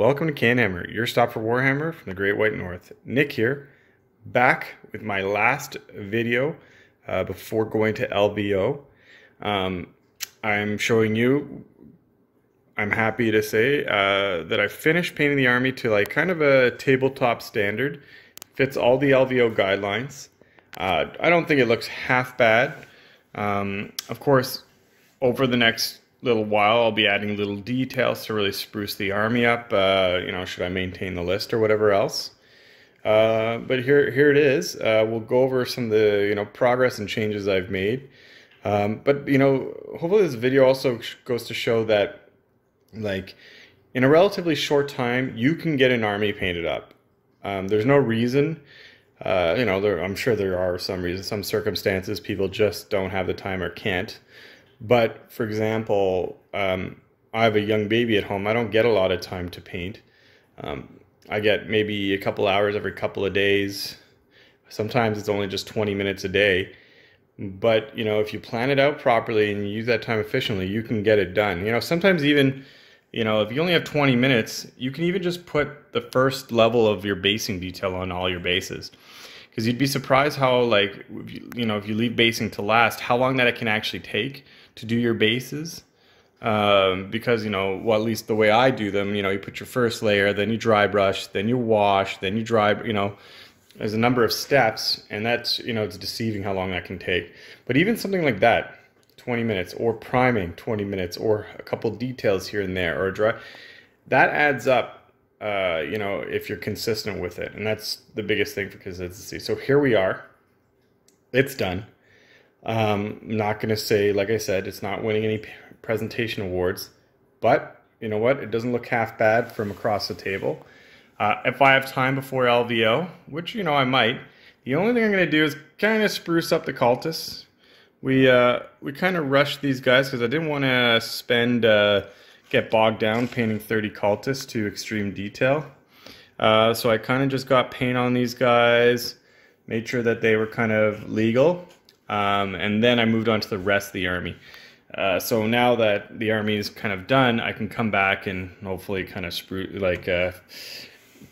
Welcome to CanHammer, your stop for Warhammer from the Great White North. Nick here, back with my last video before going to LVO. I'm showing you, I'm happy to say that I finished painting the army to like kind of a tabletop standard. Fits all the LVO guidelines. I don't think it looks half bad. Of course, over the next little while I'll be adding little details to really spruce the army up, you know, should I maintain the list or whatever else. But here it is. We'll go over some of the, you know, progress and changes I've made. But, you know, hopefully this video also goes to show that, like, in a relatively short time, you can get an army painted up. There's no reason, you know, I'm sure there are some reasons, some circumstances people just don't have the time or can't. But, for example, I have a young baby at home. I don't get a lot of time to paint. I get maybe a couple hours every couple of days. Sometimes it's only just 20 minutes a day. But, you know, if you plan it out properly and you use that time efficiently, you can get it done. You know, sometimes even, you know, if you only have 20 minutes, you can even just put the first level of your basing detail on all your bases. Because you'd be surprised how, like, you know, if you leave basing to last, how long that it can actually take to do your bases. Because, you know, well, at least the way I do them, you know, you put your first layer, then you dry brush, then you wash, then you dry, you know, there's a number of steps, and that's, you know, it's deceiving how long that can take. But even something like that, 20 minutes, or priming 20 minutes, or a couple details here and there, or dry, that adds up. You know, if you're consistent with it, and that's the biggest thing for consistency. So here we are, it's done. I'm not going to say, like I said, it's not winning any presentation awards, but you know what, it doesn't look half bad from across the table. If I have time before LVO, which, you know, I might, the only thing I'm going to do is kind of spruce up the cultists. We kind of rushed these guys because I didn't want to spend get bogged down painting 30 cultists to extreme detail. So I kind of just got paint on these guys, made sure that they were kind of legal, and then I moved on to the rest of the army. So now that the army is kind of done, I can come back and hopefully kind of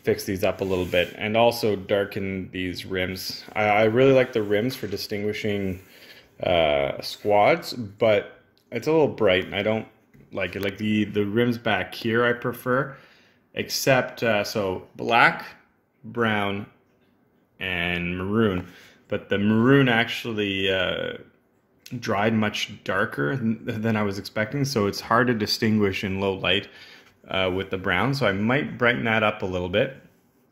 fix these up a little bit, and also darken these rims. I really like the rims for distinguishing squads, but it's a little bright, and I don't like it. Like the rims back here I prefer, except so black, brown, and maroon. But the maroon actually dried much darker than I was expecting, so it's hard to distinguish in low light with the brown. So I might brighten that up a little bit,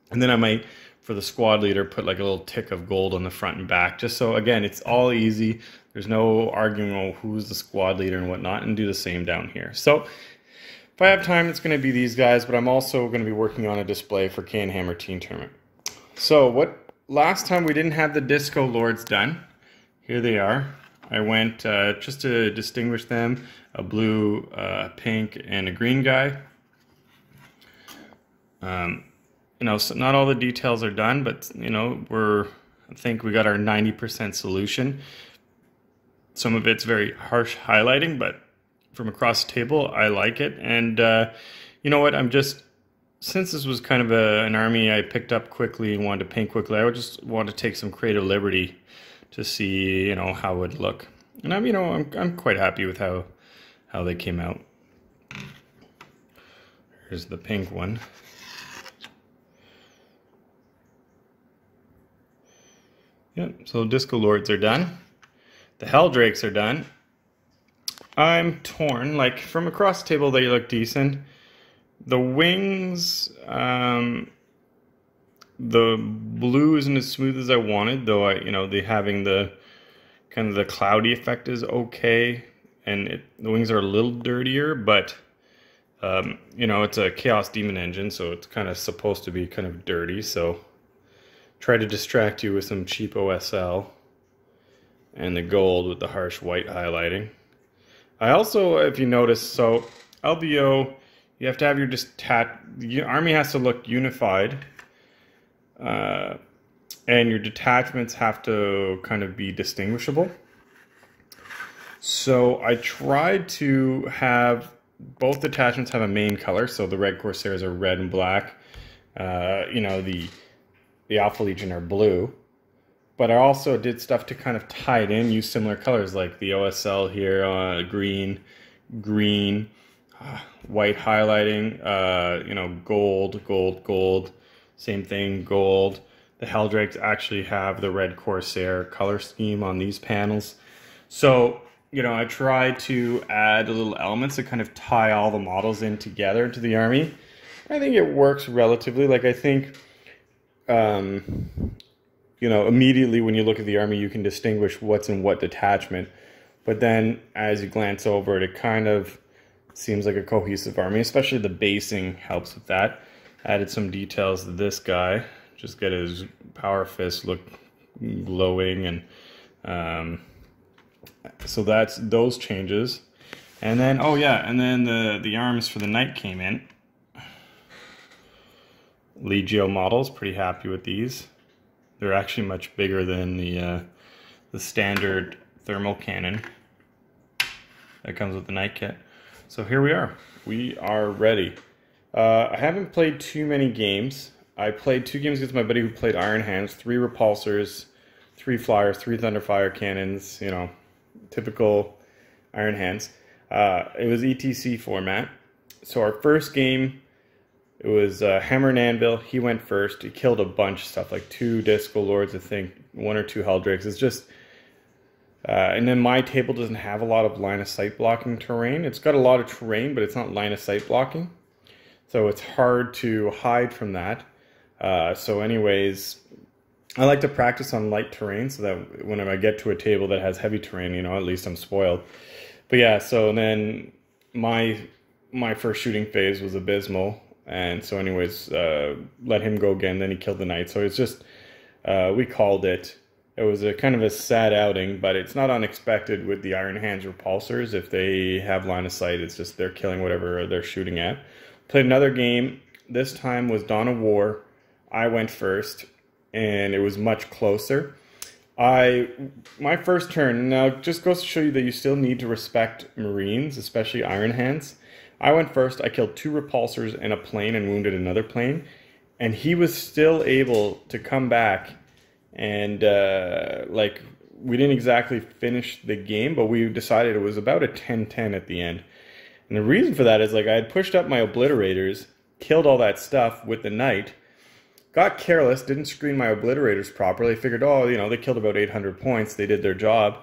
and then I might, for the squad leader, put like a little tick of gold on the front and back, just so, again, it's all easy. There's no arguing on who's the squad leader and whatnot, and do the same down here. So if I have time, it's going to be these guys, but I'm also going to be working on a display for CanHammer Teen Tournament. So last time we didn't have the Disco Lords done. Here they are. I went, just to distinguish them, a blue, pink, and a green guy. You know, so not all the details are done, but, you know, I think we got our 90% solution. Some of it's very harsh highlighting, but from across the table, I like it. And you know what, since this was kind of an army I picked up quickly and wanted to paint quickly, I would just want to take some creative liberty to see, you know, how it would look. And I'm quite happy with how they came out. Here's the pink one. Yep, so Disco Lords are done. The Helldrakes are done. I'm torn. Like, from across the table, they look decent. The wings, the blue isn't as smooth as I wanted, though you know, having the kind of the cloudy effect is okay, and the wings are a little dirtier, but you know, it's a Chaos Demon engine, so it's kind of supposed to be kind of dirty, so try to distract you with some cheap OSL. And the gold with the harsh white highlighting. I also, if you notice, so LVO, you have to have your army has to look unified, and your detachments have to kind of be distinguishable. So I tried to have both detachments have a main color, so the Red Corsairs are red and black. You know, the Alpha Legion are blue. But I also did stuff to kind of tie it in, use similar colors like the OSL here, green, white highlighting, you know, gold, same thing, gold. The Helldrakes actually have the Red Corsair color scheme on these panels. So, you know, I tried to add little elements to kind of tie all the models in together into the army. I think it works relatively. Like, I think, you know, immediately when you look at the army, you can distinguish what's in what detachment. But then as you glance over it, it kind of seems like a cohesive army, especially the basing helps with that. Added some details to this guy, just get his power fist look glowing, and so that's those changes. And then, oh yeah, and then the arms for the knight came in. Legio models, pretty happy with these. They're actually much bigger than the standard thermal cannon that comes with the knight kit. So here we are. We are ready. I haven't played too many games. I played 2 games against my buddy who played Iron Hands, 3 repulsors, 3 flyers, 3 thunderfire cannons, you know, typical Iron Hands. It was ETC format. So our first game, it was Hammer and Anvil. He went first. He killed a bunch of stuff, like 2 Disco Lords, I think, 1 or 2 Helldrakes. It's just... and then my table doesn't have a lot of line of sight blocking terrain. It's got a lot of terrain, but it's not line of sight blocking. So it's hard to hide from that. So anyways, I like to practice on light terrain so that whenever I get to a table that has heavy terrain, you know, at least I'm spoiled. But yeah, so then my first shooting phase was abysmal. And so anyways, let him go again, then he killed the knight. So it's just, we called it. It was a kind of a sad outing, but it's not unexpected with the Iron Hands repulsors. If they have line of sight, it's just they're killing whatever they're shooting at. Played another game. This time was Dawn of War. I went first, and it was much closer. My first turn, now just goes to show you that you still need to respect Marines, especially Iron Hands. I went first, I killed 2 repulsors and a plane and wounded another plane. And he was still able to come back and, like, we didn't exactly finish the game, but we decided it was about a 10-10 at the end. And the reason for that is, like, I had pushed up my obliterators, killed all that stuff with the knight, got careless, didn't screen my obliterators properly, figured, oh, you know, they killed about 800 points, they did their job.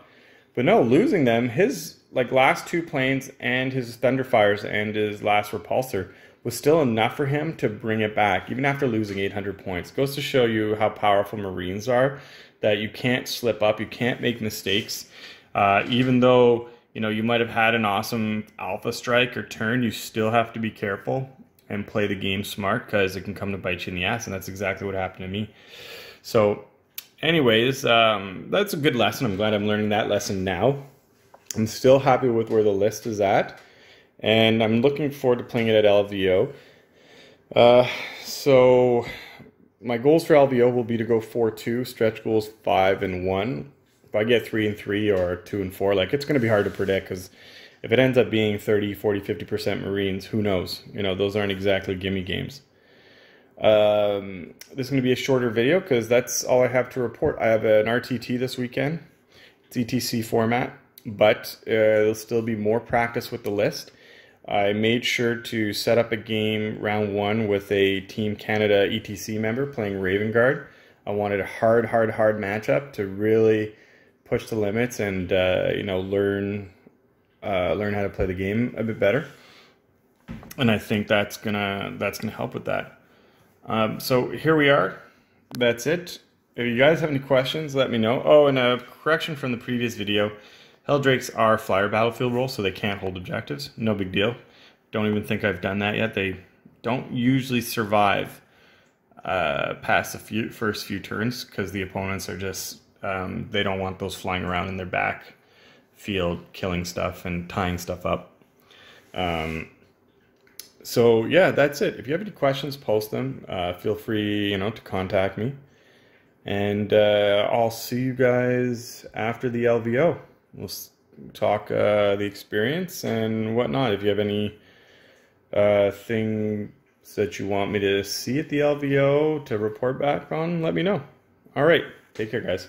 But no, losing them, his like last 2 planes and his Thunderfires and his last repulsor was still enough for him to bring it back, even after losing 800 points. Goes to show you how powerful Marines are, that you can't slip up, you can't make mistakes. Even though, you know, you might have had an awesome alpha strike or turn, you still have to be careful and play the game smart, because it can come to bite you in the ass, and that's exactly what happened to me. So anyways, that's a good lesson. I'm glad I'm learning that lesson now. I'm still happy with where the list is at, and I'm looking forward to playing it at LVO. So my goals for LVO will be to go 4-2, stretch goals 5-1. If I get 3-3 or 2-4, like, it's going to be hard to predict, because if it ends up being 30, 40, 50% Marines, who knows? You know, those aren't exactly gimme games. This is going to be a shorter video because that's all I have to report. I have an RTT this weekend. It's ETC format, but there'll still be more practice with the list. I made sure to set up a game round 1 with a Team Canada ETC member playing Raven Guard. I wanted a hard matchup to really push the limits and you know, learn how to play the game a bit better. And I think that's gonna help with that. So here we are. That's it. If you guys have any questions, let me know. Oh, and a correction from the previous video. Helldrakes are flyer battlefield roles, so they can't hold objectives. No big deal. Don't even think I've done that yet. They don't usually survive past the first few turns, because the opponents are just, they don't want those flying around in their back field, killing stuff and tying stuff up. So yeah, that's it. If you have any questions, post them. Feel free, you know, to contact me. And I'll see you guys after the LVO. talk the experience and whatnot. If you have any things that you want me to see at the LVO to report back on, let me know. All right, take care, guys.